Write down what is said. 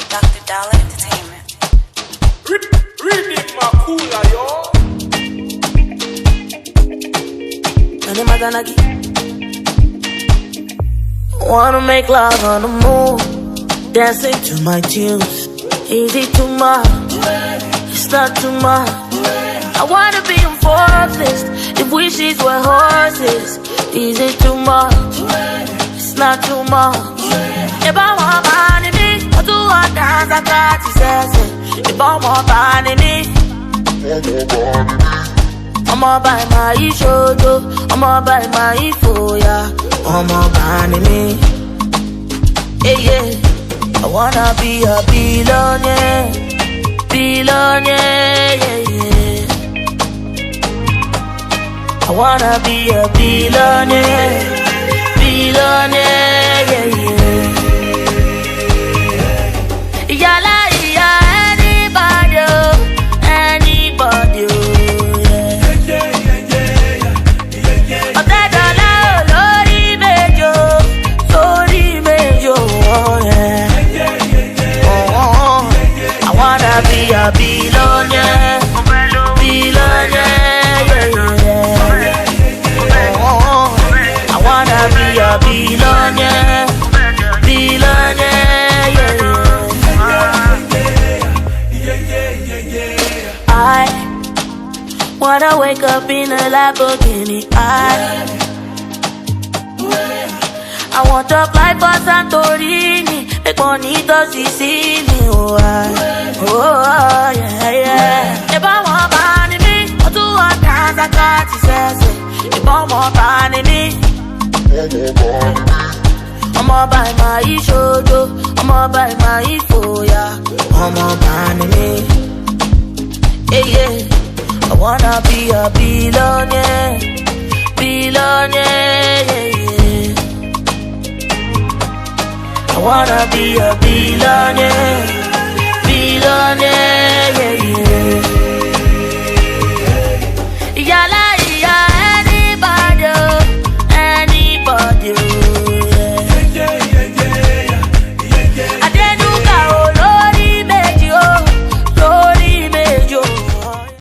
Dr. Dollar Entertainment. Reading my cooler, yo. Wanna make love on the moon, dancing to my tunes. Easy too much, it's not too much. I wanna be on Forbes list, if wishes were horses. Easy too much, it's not too much. If I want money, me, I do all dance, I got to say. If I want money, me, I'ma buy my shoto, I'ma buy my foya, I'ma buy me. Yeah, yeah. I wanna be a billionaire, billionaire, yeah, yeah. I wanna be a billionaire, billionaire, yeah, yeah. Yala, yeah, anybody, anybody, yeah. I bet I lori mejo, oh yeah. I wanna be a billionaire, billionaire, yeah, yeah. I wanna be a billionaire, billionaire, yeah. I wanna wake up in a Lamborghini. I want to fly for Santorini, make money to Sicily, oh yeah, yeah. If I want money, me, I do all kinds of cards, if I want money, me, I'ma buy my shoto, I'ma buy my foya, I'ma buy me. Yeah, yeah. I wanna be a billionaire, billionaire, yeah, yeah. I wanna be a billionaire.